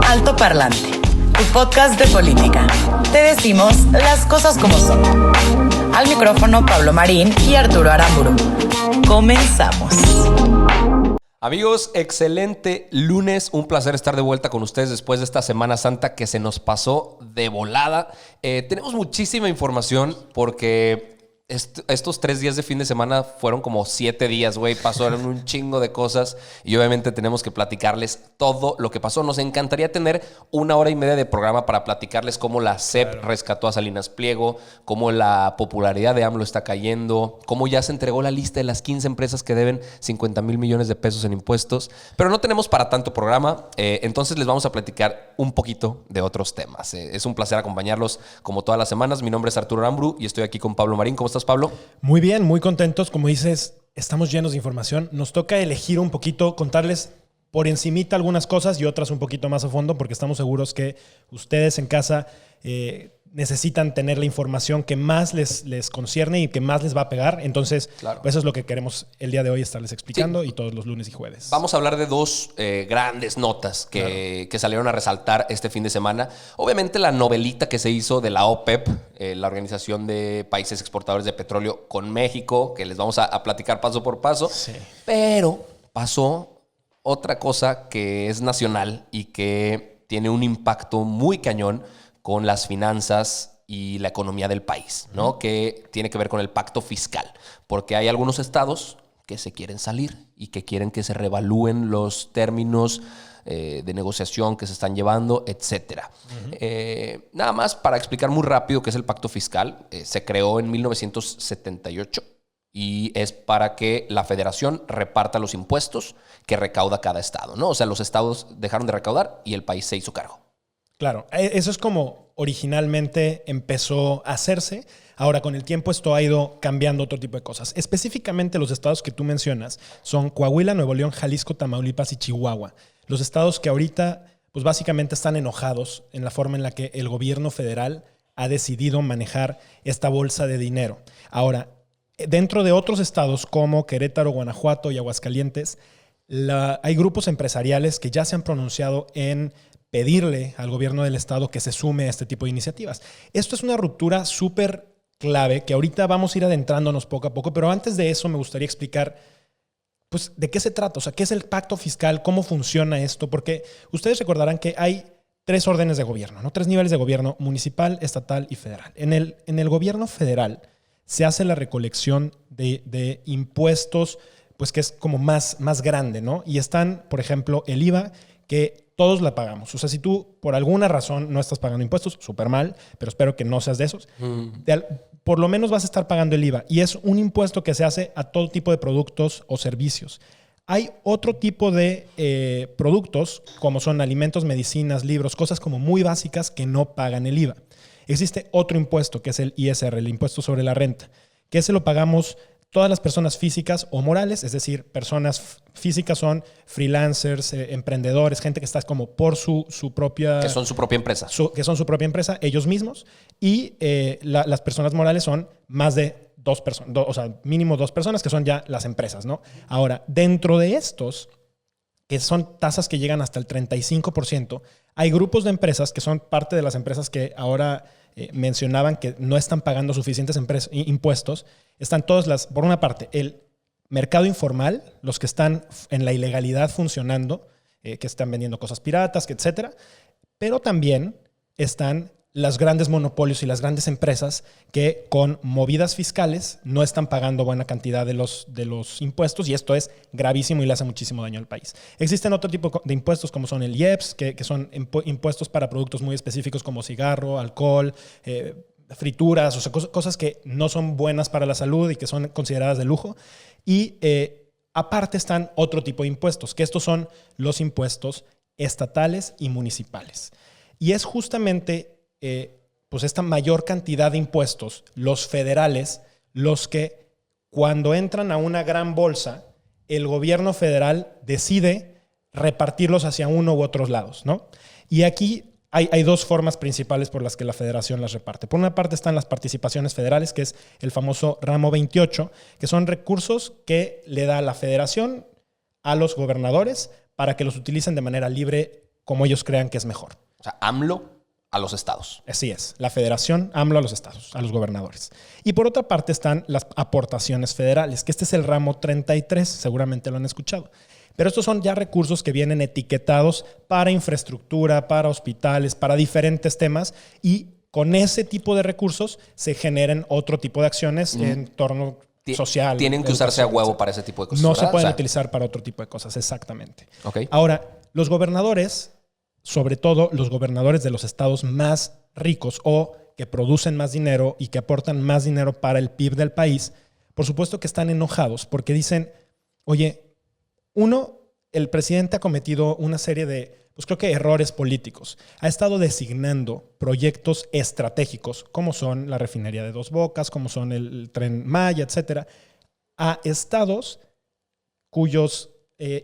Alto Parlante, tu podcast de política. Te decimos las cosas como son. Al micrófono Pablo Marín y Arturo Aramburu. Comenzamos. Amigos, excelente lunes. Un placer estar de vuelta con ustedes después de esta Semana Santa que se nos pasó de volada. Tenemos muchísima información porque estos 3 días de fin de semana fueron como 7 días, güey. Pasaron un chingo de cosas y obviamente tenemos que platicarles todo lo que pasó. Nos encantaría tener 1 hora y media de programa para platicarles cómo la SEP rescató a Salinas Pliego, cómo la popularidad de AMLO está cayendo, cómo ya se entregó la lista de las 15 empresas que deben 50,000 millones de pesos en impuestos. Pero no tenemos para tanto programa, entonces les vamos a platicar un poquito de otros temas. Es un placer acompañarlos como todas las semanas. Mi nombre es Arturo Aramburu y estoy aquí con Pablo Marín. ¿Cómo estás, Pablo? Muy bien, muy contentos. Como dices, estamos llenos de información. Nos toca elegir un poquito, contarles por encimita algunas cosas y otras un poquito más a fondo, porque estamos seguros que ustedes en casa necesitan tener la información que más les concierne y que más les va a pegar. Entonces, claro, pues eso es lo que queremos el día de hoy estarles explicando, sí, y todos los lunes y jueves. Vamos a hablar de 2 grandes notas que salieron a resaltar este fin de semana. Obviamente la novelita que se hizo de la OPEP, la Organización de Países Exportadores de Petróleo, con México, que les vamos a platicar paso por paso. Sí. Pero pasó otra cosa que es nacional y que tiene un impacto muy cañón con las finanzas y la economía del país, ¿no? Que tiene que ver con el pacto fiscal, porque hay algunos estados que se quieren salir y que quieren que se reevalúen los términos de negociación que se están llevando, etcétera. Nada más para explicar muy rápido qué es el pacto fiscal. Se creó en 1978 y es para que la federación reparta los impuestos que recauda cada estado, ¿no? O sea, los estados dejaron de recaudar y el país se hizo cargo. Claro, eso es como originalmente empezó a hacerse. Ahora, con el tiempo esto ha ido cambiando otro tipo de cosas. Específicamente los estados que tú mencionas son Coahuila, Nuevo León, Jalisco, Tamaulipas y Chihuahua. Los estados que ahorita, pues básicamente están enojados en la forma en la que el gobierno federal ha decidido manejar esta bolsa de dinero. Ahora, dentro de otros estados como Querétaro, Guanajuato y Aguascalientes, hay grupos empresariales que ya se han pronunciado en pedirle al gobierno del estado que se sume a este tipo de iniciativas. Esto es una ruptura súper clave que ahorita vamos a ir adentrándonos poco a poco, pero antes de eso me gustaría explicar pues, de qué se trata, o sea, qué es el pacto fiscal, cómo funciona esto, porque ustedes recordarán que hay 3 órdenes de gobierno, ¿no? 3 niveles de gobierno: municipal, estatal y federal. En el gobierno federal se hace la recolección de impuestos, pues que es como más grande, ¿no? Y están, por ejemplo, el IVA, que todos la pagamos. O sea, si tú por alguna razón no estás pagando impuestos, súper mal, pero espero que no seas de esos, por lo menos vas a estar pagando el IVA. Y es un impuesto que se hace a todo tipo de productos o servicios. Hay otro tipo de productos, como son alimentos, medicinas, libros, cosas como muy básicas que no pagan el IVA. Existe otro impuesto que es el ISR, el impuesto sobre la renta, que ese lo pagamos todas las personas físicas o morales, es decir, personas físicas son freelancers, emprendedores, gente que está como por su propia... Que son su propia empresa. Que son su propia empresa, ellos mismos. Y las personas morales son más de 2 personas, o sea, mínimo 2 personas, que son ya las empresas, ¿no? Ahora, dentro de estos, que son tasas que llegan hasta el 35%, hay grupos de empresas que son parte de las empresas que ahora mencionaban que no están pagando suficientes impuestos. Están todas por una parte, el mercado informal, los que están en la ilegalidad funcionando, que están vendiendo cosas piratas, etcétera. Pero también están los grandes monopolios y las grandes empresas que con movidas fiscales no están pagando buena cantidad de los impuestos, y esto es gravísimo y le hace muchísimo daño al país. Existen otro tipo de impuestos como son el IEPS, que son impuestos para productos muy específicos como cigarro, alcohol, frituras, o sea, cosas que no son buenas para la salud y que son consideradas de lujo. Y aparte están otro tipo de impuestos, que estos son los impuestos estatales y municipales. Y es justamente pues esta mayor cantidad de impuestos, los federales, los que cuando entran a una gran bolsa, el gobierno federal decide repartirlos hacia uno u otros lados, ¿no? Y aquí hay 2 formas principales por las que la federación las reparte. Por una parte están las participaciones federales, que es el famoso ramo 28, que son recursos que le da la federación a los gobernadores para que los utilicen de manera libre como ellos crean que es mejor. O sea, AMLO a los estados. Así es, la federación, AMLO a los estados, a los gobernadores. Y por otra parte están las aportaciones federales, que este es el ramo 33, seguramente lo han escuchado. Pero estos son ya recursos que vienen etiquetados para infraestructura, para hospitales, para diferentes temas, y con ese tipo de recursos se generan otro tipo de acciones en torno social. Tienen que usarse a huevo para ese tipo de cosas. No ¿verdad? se pueden utilizar para otro tipo de cosas, exactamente. Ok. Ahora, los gobernadores, sobre todo los gobernadores de los estados más ricos o que producen más dinero y que aportan más dinero para el PIB del país, por supuesto que están enojados porque dicen, oye, el presidente ha cometido una serie de, pues creo que errores políticos. Ha estado designando proyectos estratégicos, como son la refinería de Dos Bocas, como son el Tren Maya, etcétera, a estados cuyos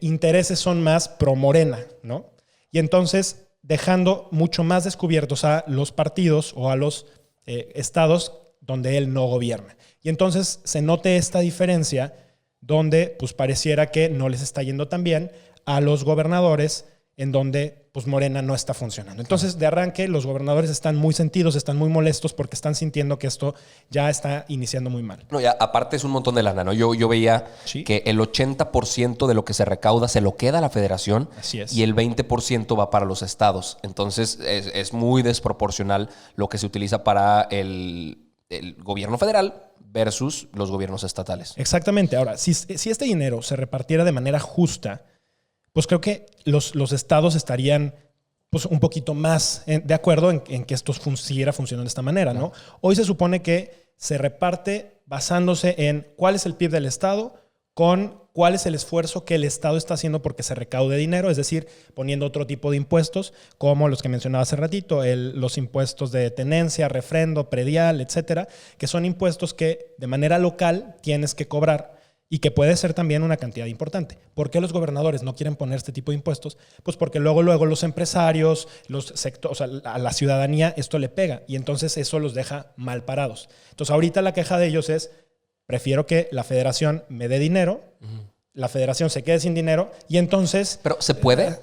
intereses son más pro Morena, ¿no? Y entonces dejando mucho más descubiertos a los partidos o a los estados donde él no gobierna. Y entonces se note esta diferencia donde pues pareciera que no les está yendo tan bien a los gobernadores en donde pues Morena no está funcionando. Entonces, de arranque, los gobernadores están muy sentidos, están muy molestos porque están sintiendo que esto ya está iniciando muy mal. No, ya, aparte es un montón de lana, ¿no? Yo veía Sí. que el 80% de lo que se recauda se lo queda a la federación. Así es. Y el 20% va para los estados. Entonces, es muy desproporcional lo que se utiliza para el gobierno federal versus los gobiernos estatales. Exactamente. Ahora, si este dinero se repartiera de manera justa, pues creo que los estados estarían pues, un poquito más de acuerdo en que esto siguiera funcionando de esta manera, ¿no? Hoy se supone que se reparte basándose en cuál es el PIB del estado con cuál es el esfuerzo que el estado está haciendo porque se recaude dinero, es decir, poniendo otro tipo de impuestos como los que mencionaba hace ratito, los impuestos de tenencia, refrendo, predial, etcétera, que son impuestos que de manera local tienes que cobrar y que puede ser también una cantidad importante. ¿Por qué los gobernadores no quieren poner este tipo de impuestos? Pues porque luego los empresarios, o sea, a la ciudadanía esto le pega y entonces eso los deja mal parados. Entonces ahorita la queja de ellos es, prefiero que la federación me dé dinero, la federación se quede sin dinero y entonces... ¿Pero se puede?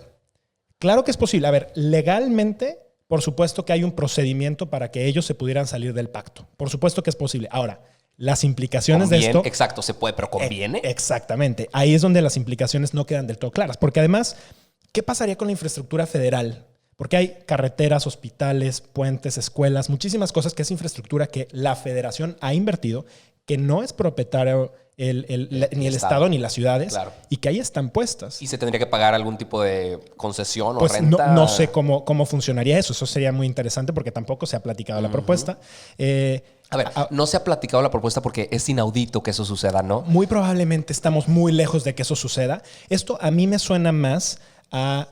Claro que es posible. A ver, legalmente, por supuesto que hay un procedimiento para que ellos se pudieran salir del pacto. Por supuesto que es posible. Ahora, las implicaciones de esto... Exacto, se puede, pero ¿conviene? Exactamente. Ahí es donde las implicaciones no quedan del todo claras. Porque además, ¿qué pasaría con la infraestructura federal? Porque hay carreteras, hospitales, puentes, escuelas, muchísimas cosas que es infraestructura que la federación ha invertido, que no es propietario ni el Estado ni las ciudades, claro, y que ahí están puestas. ¿Y se tendría que pagar algún tipo de concesión Pues o renta? no sé cómo funcionaría eso. Eso sería muy interesante porque tampoco se ha platicado la propuesta. A ver, no se ha platicado la propuesta porque es inaudito que eso suceda, ¿no? Muy probablemente estamos muy lejos de que eso suceda. Esto a mí me suena más a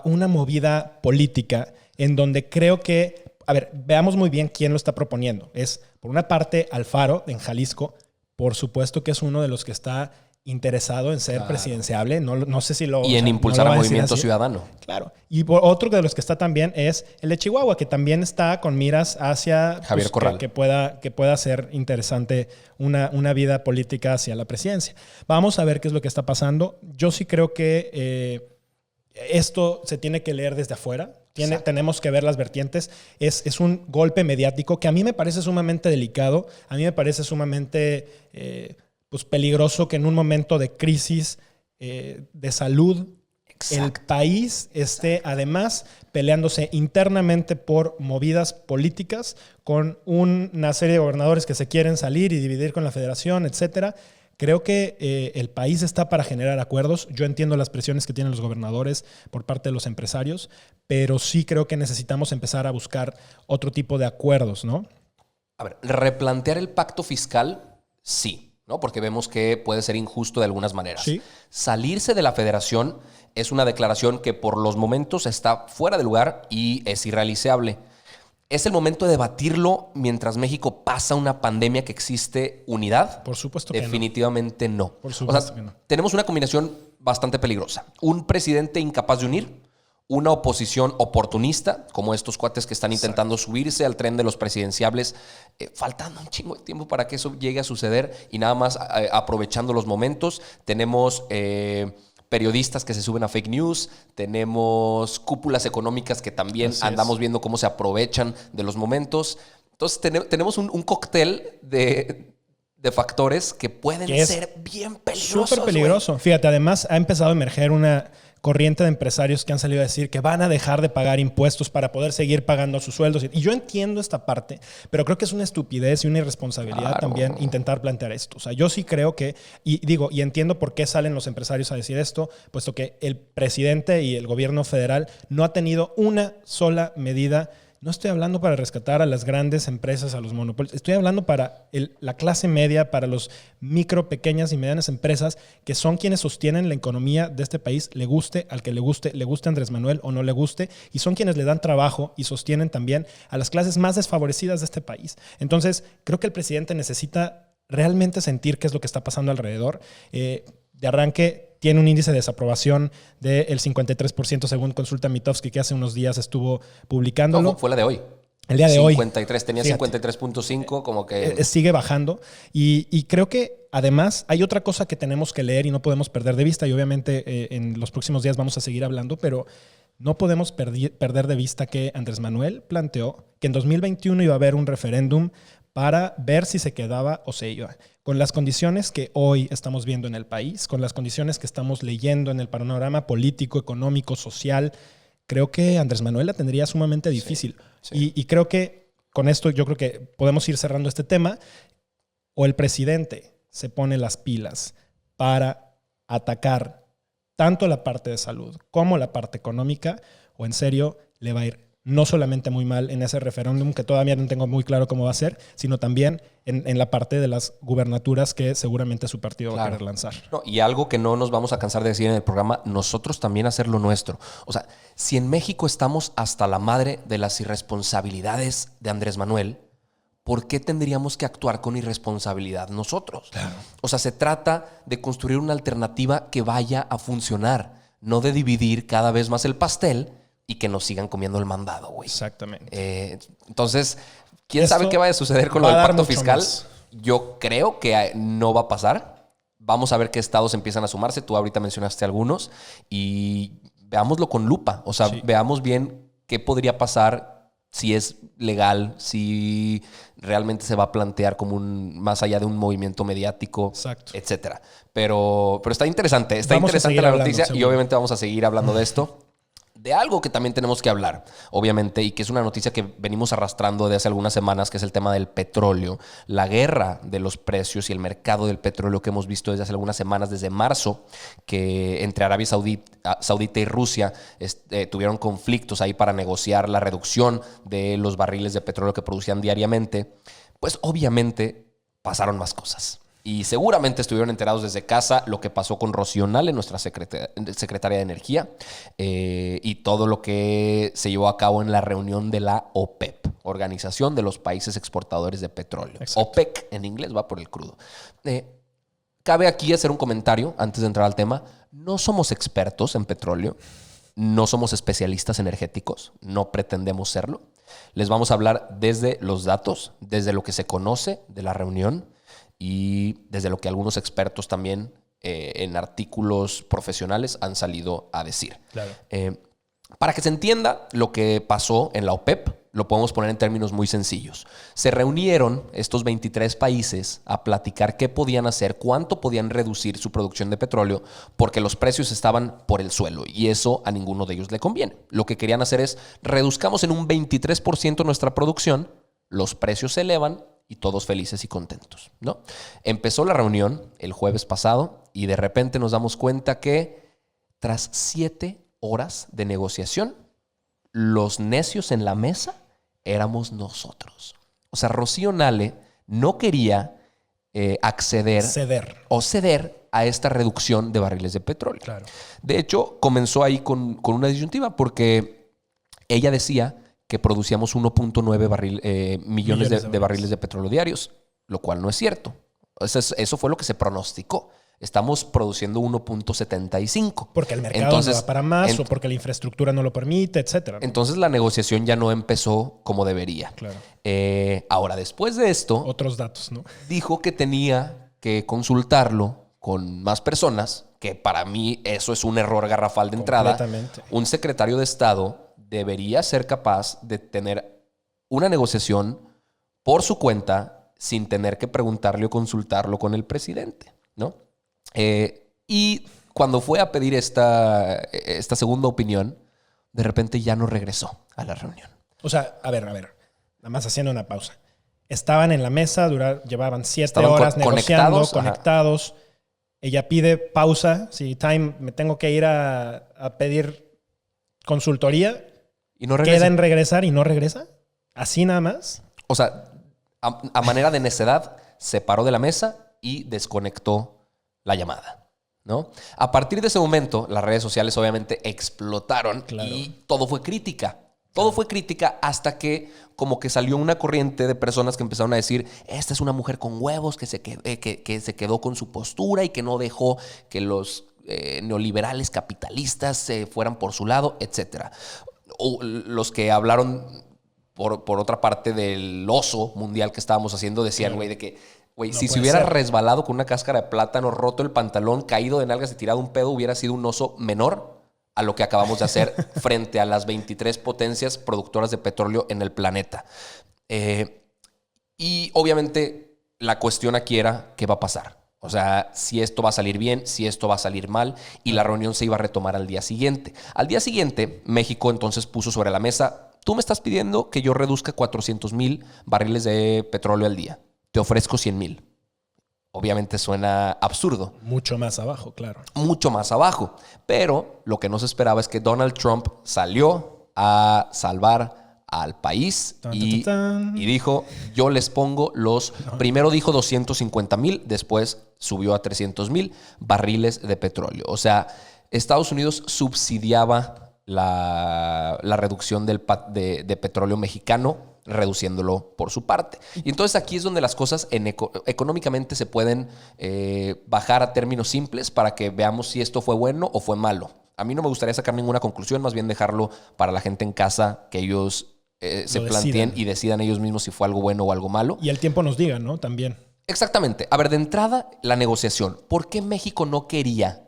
una movida política en donde creo que, a ver, veamos muy bien quién lo está proponiendo. Es, por una parte, Alfaro en Jalisco. Por supuesto que es uno de los que está interesado en ser presidenciable. No sé si lo... Y en impulsar a Movimiento Ciudadano. Claro. Y otro de los que está también es el de Chihuahua, que también está con miras hacia... Javier Corral. Que pueda ser interesante una vida política hacia la presidencia. Vamos a ver qué es lo que está pasando. Yo sí creo que esto se tiene que leer desde afuera. Tenemos que ver las vertientes. Es un golpe mediático que a mí me parece sumamente delicado. A mí me parece sumamente pues peligroso que en un momento de crisis de salud el país esté además peleándose internamente por movidas políticas con una serie de gobernadores que se quieren salir y dividir con la federación, etcétera. Creo que el país está para generar acuerdos. Yo entiendo las presiones que tienen los gobernadores por parte de los empresarios, pero sí creo que necesitamos empezar a buscar otro tipo de acuerdos, ¿no? A ver, replantear el pacto fiscal, sí, ¿no? Porque vemos que puede ser injusto de algunas maneras. Sí. Salirse de la federación es una declaración que por los momentos está fuera de lugar y es irrealizable. ¿Es el momento de debatirlo mientras México pasa una pandemia que existe unidad? Por supuesto que Definitivamente no. Por supuesto que no. Tenemos una combinación bastante peligrosa. Un presidente incapaz de unir, una oposición oportunista, como estos cuates que están intentando subirse al tren de los presidenciables, faltando un chingo de tiempo para que eso llegue a suceder y nada más aprovechando los momentos. Tenemos periodistas que se suben a fake news, tenemos cúpulas económicas que también andamos viendo cómo se aprovechan de los momentos. Entonces tenemos un cóctel de factores que pueden ser bien peligrosos. Súper peligroso. Güey. Fíjate, además ha empezado a emerger una corriente de empresarios que han salido a decir que van a dejar de pagar impuestos para poder seguir pagando sus sueldos. Y yo entiendo esta parte, pero creo que es una estupidez y una irresponsabilidad también intentar plantear esto. O sea, yo sí creo que, y entiendo por qué salen los empresarios a decir esto, puesto que el presidente y el gobierno federal no ha tenido una sola medida. No estoy hablando para rescatar a las grandes empresas, a los monopolios. Estoy hablando para la clase media, para los micro, pequeñas y medianas empresas que son quienes sostienen la economía de este país, le guste al que le guste a Andrés Manuel o no le guste, y son quienes le dan trabajo y sostienen también a las clases más desfavorecidas de este país. Entonces, creo que el presidente necesita realmente sentir qué es lo que está pasando alrededor. De arranque, tiene un índice de desaprobación del 53% según Consulta Mitofsky, que hace unos días estuvo publicándolo. No, fue la de hoy. El día de 53, tenía 53.5, como que... Sigue bajando. Y creo que además hay otra cosa que tenemos que leer y no podemos perder de vista. Y obviamente en los próximos días vamos a seguir hablando, pero no podemos perder de vista que Andrés Manuel planteó que en 2021 iba a haber un referéndum para ver si se quedaba o se iba. Con las condiciones que hoy estamos viendo en el país, con las condiciones que estamos leyendo en el panorama político, económico, social, creo que Andrés Manuel la tendría sumamente difícil. Sí. Y creo que con esto yo creo que podemos ir cerrando este tema. O el presidente se pone las pilas para atacar tanto la parte de salud como la parte económica, o en serio le va a ir no solamente muy mal en ese referéndum, que todavía no tengo muy claro cómo va a ser, sino también en la parte de las gubernaturas que seguramente su partido va a querer lanzar. No, y algo que no nos vamos a cansar de decir en el programa, nosotros también hacer lo nuestro. O sea, si en México estamos hasta la madre de las irresponsabilidades de Andrés Manuel, ¿por qué tendríamos que actuar con irresponsabilidad nosotros? Claro. O sea, se trata de construir una alternativa que vaya a funcionar, no de dividir cada vez más el pastel y que nos sigan comiendo el mandado, güey. Exactamente. Entonces, ¿quién sabe qué vaya a suceder con lo del pacto fiscal? Más. Yo creo que no va a pasar. Vamos a ver qué estados empiezan a sumarse. Tú ahorita mencionaste algunos y veámoslo con lupa. O sea, veamos bien qué podría pasar, si es legal, si realmente se va a plantear como más allá de un movimiento mediático, etcétera. Pero está interesante. Está interesante la noticia y obviamente vamos a seguir hablando de esto. De algo que también tenemos que hablar, obviamente, y que es una noticia que venimos arrastrando de hace algunas semanas, que es el tema del petróleo, la guerra de los precios y el mercado del petróleo que hemos visto desde hace algunas semanas, desde marzo, que entre Arabia Saudita y Rusia tuvieron conflictos ahí para negociar la reducción de los barriles de petróleo que producían diariamente. Pues obviamente pasaron más cosas. Y seguramente estuvieron enterados desde casa lo que pasó con Rocío Nale, nuestra secretaria de Energía, y todo lo que se llevó a cabo en la reunión de la OPEP, Organización de los Países Exportadores de Petróleo. Exacto. OPEC en inglés va por el crudo. Cabe aquí hacer un comentario antes de entrar al tema. No somos expertos en petróleo, no somos especialistas energéticos, no pretendemos serlo. Les vamos a hablar desde los datos, desde lo que se conoce de la reunión, y desde lo que algunos expertos también en artículos profesionales han salido a decir. Claro. Para que se entienda lo que pasó en la OPEP, lo podemos poner en términos muy sencillos. Se reunieron estos 23 países a platicar qué podían hacer, cuánto podían reducir su producción de petróleo, porque los precios estaban por el suelo y eso a ninguno de ellos le conviene. Lo que querían hacer es reduzcamos en un 23% nuestra producción, los precios se elevan y todos felices y contentos, ¿no? Empezó la reunión el jueves pasado y de repente nos damos cuenta que tras 7 horas de negociación, los necios en la mesa éramos nosotros. O sea, Rocío Nale no quería ceder a esta reducción de barriles de petróleo. Claro. De hecho, comenzó ahí con una disyuntiva porque ella decía que producíamos 1.9 millones de barriles de petróleo diarios, lo cual no es cierto. Eso fue lo que se pronosticó. Estamos produciendo 1.75. Porque el mercado no va para más o porque la infraestructura no lo permite, etcétera, ¿no? Entonces la negociación ya no empezó como debería. Claro. Ahora, después de esto... Otros datos, ¿no? Dijo que tenía que consultarlo con más personas que para mí eso es un error garrafal de entrada, Completamente. un secretario de Estado debería ser capaz de tener una negociación por su cuenta sin tener que preguntarle o consultarlo con el presidente, ¿no? Y cuando fue a pedir esta segunda opinión, de repente ya no regresó a la reunión. O sea, a ver, nada más haciendo una pausa. Estaban en la mesa, llevaban 7 Estaban horas negociando, conectados. Ella pide pausa. Sí, time, me tengo que ir a pedir consultoría. Y no regresa. Queda en regresar y no regresa. Así nada más. O sea, a manera de necedad, se paró de la mesa y desconectó la llamada, ¿no? A partir de ese momento, las redes sociales obviamente explotaron. Claro. Y todo fue crítica. Todo fue crítica hasta que como que salió una corriente de personas que empezaron a decir, esta es una mujer con huevos que se quedó con su postura y que no dejó que los neoliberales capitalistas se fueran por su lado, etc. O los que hablaron por otra parte del oso mundial que estábamos haciendo decían, güey, de que, güey, No si se puede hubiera ser. resbalado con una cáscara de plátano, roto el pantalón, caído de nalgas y tirado un pedo, hubiera sido un oso menor a lo que acabamos de hacer frente a las 23 potencias productoras de petróleo en el planeta. Y obviamente la cuestión aquí era qué va a pasar. O sea, si esto va a salir bien, si esto va a salir mal, y la reunión se iba a retomar al día siguiente. Al día siguiente, México entonces puso sobre la mesa, tú me estás pidiendo que yo reduzca 400,000 barriles de petróleo al día. Te ofrezco 100,000. Obviamente suena absurdo. Mucho más abajo, claro. Mucho más abajo. Pero lo que no se esperaba es que Donald Trump salió a salvar al país y dijo, yo les pongo primero dijo 250,000, después subió a 300,000 barriles de petróleo. O sea, Estados Unidos subsidiaba la reducción de petróleo mexicano, reduciéndolo por su parte. Y entonces aquí es donde las cosas económicamente se pueden bajar a términos simples para que veamos si esto fue bueno o fue malo. A mí no me gustaría sacar ninguna conclusión, más bien dejarlo para la gente en casa, que ellos se planteen y decidan ellos mismos si fue algo bueno o algo malo. Y el tiempo nos diga, ¿no? También. Exactamente. A ver, de entrada, la negociación. ¿Por qué México no quería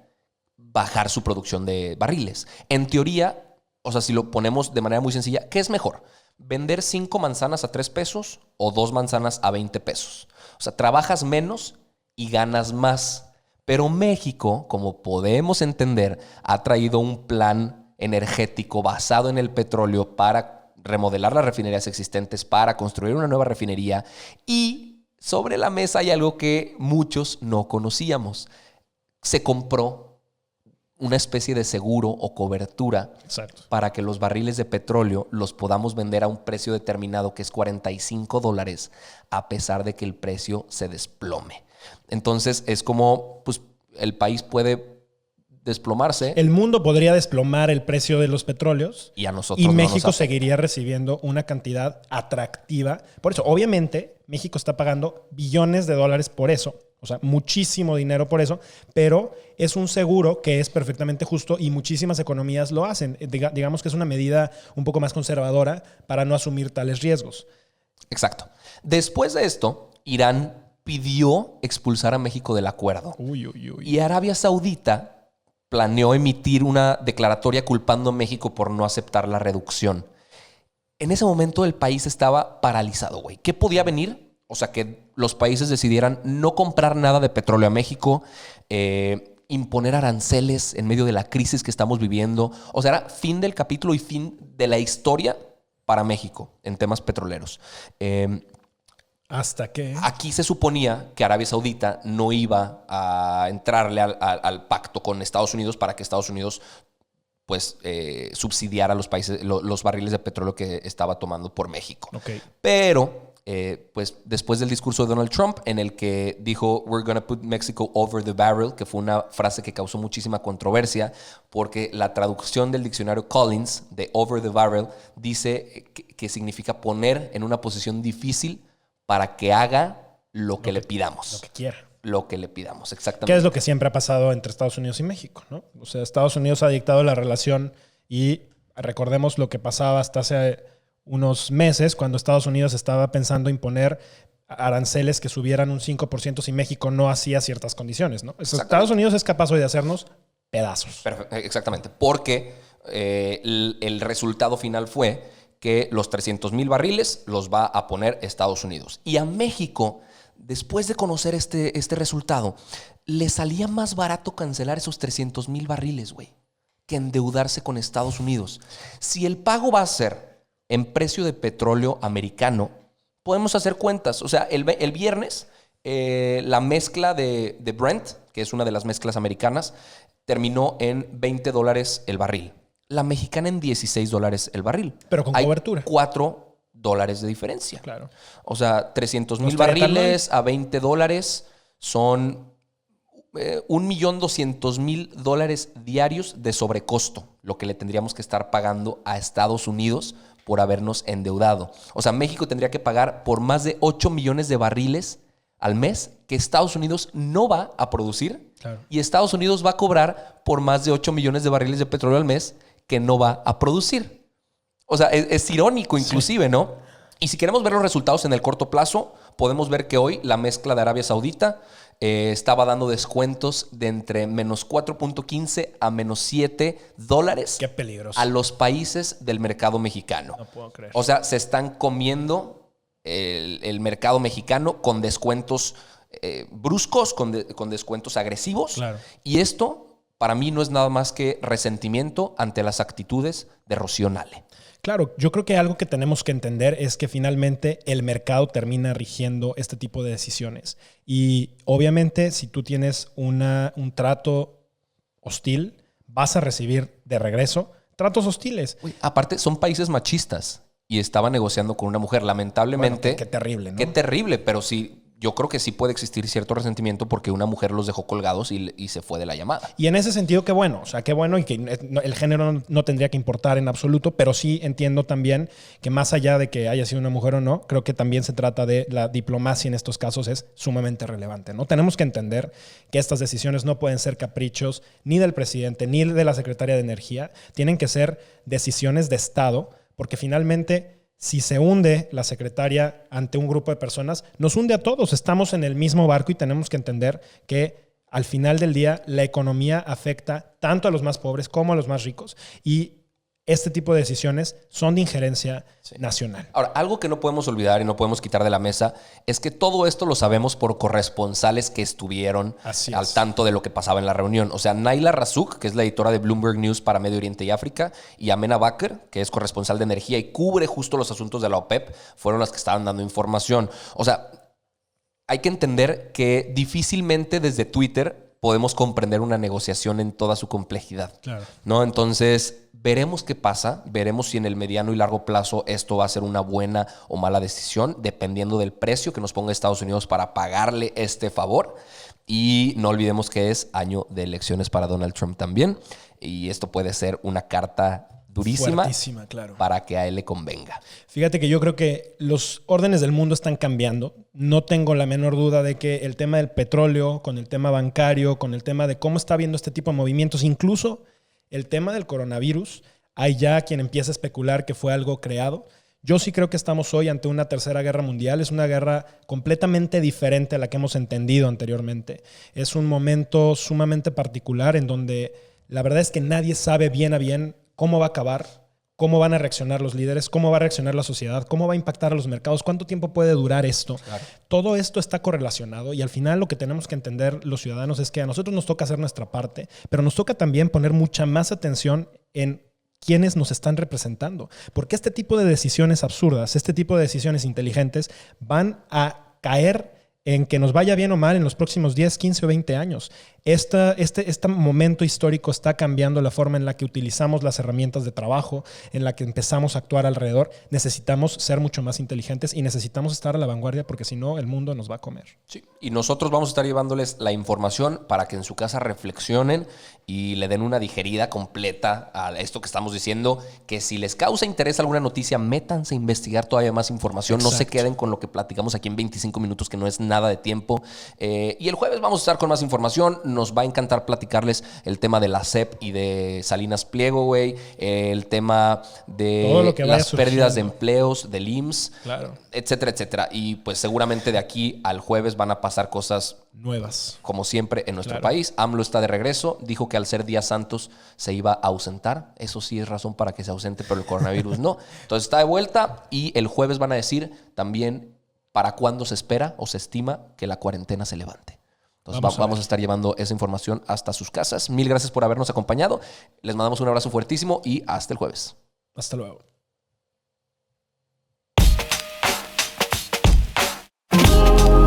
bajar su producción de barriles? En teoría, o sea, si lo ponemos de manera muy sencilla, ¿qué es mejor? ¿Vender 5 manzanas a 3 pesos o 2 manzanas a 20 pesos? O sea, trabajas menos y ganas más. Pero México, como podemos entender, ha traído un plan energético basado en el petróleo para remodelar las refinerías existentes, para construir una nueva refinería. Y sobre la mesa hay algo que muchos no conocíamos. Se compró una especie de seguro o cobertura. Exacto. Para que los barriles de petróleo los podamos vender a un precio determinado que es $45, a pesar de que el precio se desplome. Entonces es como pues, el país puede desplomarse. El mundo podría desplomar el precio de los petróleos Y a nosotros y no México nos seguiría recibiendo una cantidad atractiva. Por eso, obviamente, México está pagando billones de dólares por eso. O sea, muchísimo dinero por eso, pero es un seguro que es perfectamente justo y muchísimas economías lo hacen. Digamos que es una medida un poco más conservadora para no asumir tales riesgos. Exacto. Después de esto, Irán pidió expulsar a México del acuerdo. Y Arabia Saudita planeó emitir una declaratoria culpando a México por no aceptar la reducción. En ese momento el país estaba paralizado, güey. ¿Qué podía venir? O sea, que los países decidieran no comprar nada de petróleo a México, imponer aranceles en medio de la crisis que estamos viviendo. O sea, era fin del capítulo y fin de la historia para México en temas petroleros. ¿Hasta qué? Aquí se suponía que Arabia Saudita no iba a entrarle al pacto con Estados Unidos para que Estados Unidos pues subsidiara los barriles de petróleo que estaba tomando por México. Okay. Pero pues después del discurso de Donald Trump en el que dijo "We're gonna put Mexico over the barrel", que fue una frase que causó muchísima controversia porque la traducción del diccionario Collins de over the barrel dice que significa poner en una posición difícil para que haga lo que le pidamos. Lo que quiera. Lo que le pidamos, exactamente. Que es lo que siempre ha pasado entre Estados Unidos y México, ¿no? O sea, Estados Unidos ha dictado la relación y recordemos lo que pasaba hasta hace unos meses cuando Estados Unidos estaba pensando imponer aranceles que subieran un 5% si México no hacía ciertas condiciones, ¿no? Estados Unidos es capaz hoy de hacernos pedazos. Exactamente, porque el resultado final fue que los 300,000 barriles los va a poner Estados Unidos. Y a México, después de conocer este resultado, le salía más barato cancelar esos 300,000 barriles, güey, que endeudarse con Estados Unidos. Si el pago va a ser en precio de petróleo americano, podemos hacer cuentas. O sea, el viernes la mezcla de Brent, que es una de las mezclas americanas, terminó en $20 el barril. La mexicana en $16 el barril. Pero con cobertura. $4 de diferencia. Claro. O sea, 300,000 barriles a $20 son $1,200,000 diarios de sobrecosto, lo que le tendríamos que estar pagando a Estados Unidos por habernos endeudado. O sea, México tendría que pagar por más de 8 millones de barriles al mes que Estados Unidos no va a producir. Claro. Y Estados Unidos va a cobrar por más de 8 millones de barriles de petróleo al mes que no va a producir. O sea, es irónico inclusive, sí, ¿no? Y si queremos ver los resultados en el corto plazo, podemos ver que hoy la mezcla de Arabia Saudita estaba dando descuentos de entre menos 4.15 a menos $7. Qué peligroso. A los países del mercado mexicano. No puedo creer. O sea, se están comiendo el mercado mexicano con descuentos bruscos, con descuentos agresivos. Claro. Y esto, para mí, no es nada más que resentimiento ante las actitudes de Rocío Nale. Claro, yo creo que algo que tenemos que entender es que finalmente el mercado termina rigiendo este tipo de decisiones. Y obviamente si tú tienes un trato hostil, vas a recibir de regreso tratos hostiles. Uy, aparte, son países machistas y estaba negociando con una mujer. Lamentablemente... Bueno, qué terrible, ¿no? Qué terrible, pero sí... Yo creo que sí puede existir cierto resentimiento porque una mujer los dejó colgados y se fue de la llamada. Y en ese sentido, qué bueno. O sea, qué bueno y que el género no tendría que importar en absoluto, pero sí entiendo también que más allá de que haya sido una mujer o no, creo que también se trata de la diplomacia en estos casos es sumamente relevante, ¿no? Tenemos que entender que estas decisiones no pueden ser caprichos ni del presidente ni de la secretaria de Energía. Tienen que ser decisiones de Estado porque finalmente... Si se hunde la secretaria ante un grupo de personas, nos hunde a todos. Estamos en el mismo barco y tenemos que entender que al final del día la economía afecta tanto a los más pobres como a los más ricos. Y este tipo de decisiones son de injerencia nacional. Ahora, algo que no podemos olvidar y no podemos quitar de la mesa es que todo esto lo sabemos por corresponsales que estuvieron al tanto de lo que pasaba en la reunión. O sea, Naila Razuk, que es la editora de Bloomberg News para Medio Oriente y África, y Amena Baker, que es corresponsal de energía y cubre justo los asuntos de la OPEP, fueron las que estaban dando información. O sea, hay que entender que difícilmente desde Twitter podemos comprender una negociación en toda su complejidad. Claro. ¿No? Entonces, veremos qué pasa. Veremos si en el mediano y largo plazo esto va a ser una buena o mala decisión, dependiendo del precio que nos ponga Estados Unidos para pagarle este favor. Y no olvidemos que es año de elecciones para Donald Trump también. Y esto puede ser una carta durísima, claro, para que a él le convenga. Fíjate que yo creo que los órdenes del mundo están cambiando. No tengo la menor duda de que el tema del petróleo, con el tema bancario, con el tema de cómo está habiendo este tipo de movimientos, incluso el tema del coronavirus, hay ya quien empieza a especular que fue algo creado. Yo sí creo que estamos hoy ante una tercera guerra mundial. Es una guerra completamente diferente a la que hemos entendido anteriormente. Es un momento sumamente particular en donde la verdad es que nadie sabe bien a bien cómo va a acabar, cómo van a reaccionar los líderes, cómo va a reaccionar la sociedad, cómo va a impactar a los mercados, cuánto tiempo puede durar esto. Claro. Todo esto está correlacionado y al final lo que tenemos que entender los ciudadanos es que a nosotros nos toca hacer nuestra parte, pero nos toca también poner mucha más atención en quiénes nos están representando. Porque este tipo de decisiones absurdas, este tipo de decisiones inteligentes van a caer en que nos vaya bien o mal en los próximos 10, 15 o 20 años. Este momento histórico está cambiando la forma en la que utilizamos las herramientas de trabajo, en la que empezamos a actuar alrededor. Necesitamos ser mucho más inteligentes y necesitamos estar a la vanguardia porque si no, el mundo nos va a comer. Sí, y nosotros vamos a estar llevándoles la información para que en su casa reflexionen y le den una digerida completa a esto que estamos diciendo, que si les causa interés alguna noticia, métanse a investigar todavía más información. Exacto. No se queden con lo que platicamos aquí en 25 minutos, que no es nada de tiempo. Y el jueves vamos a estar con más información. Nos va a encantar platicarles el tema de la SEP y de Salinas Pliego, güey. El tema Todo lo de que vaya las pérdidas de surgiendo. empleos, del IMSS, Claro. etcétera, etcétera. Y pues seguramente de aquí al jueves van a pasar cosas Nuevas. como siempre en nuestro Claro. país. AMLO está de regreso. Dijo que al ser Días Santos se iba a ausentar. Eso sí es razón para que se ausente, pero el coronavirus no. Entonces está de vuelta y el jueves van a decir también para cuándo se espera o se estima que la cuarentena se levante. Entonces vamos a estar llevando esa información hasta sus casas. Mil gracias por habernos acompañado. Les mandamos un abrazo fuertísimo y hasta el jueves. Hasta luego.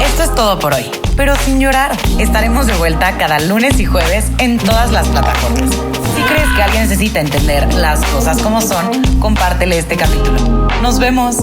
Esto es todo por hoy, pero sin llorar. Estaremos de vuelta cada lunes y jueves en todas las plataformas. Si crees que alguien necesita entender las cosas como son, compártele este capítulo. Nos vemos.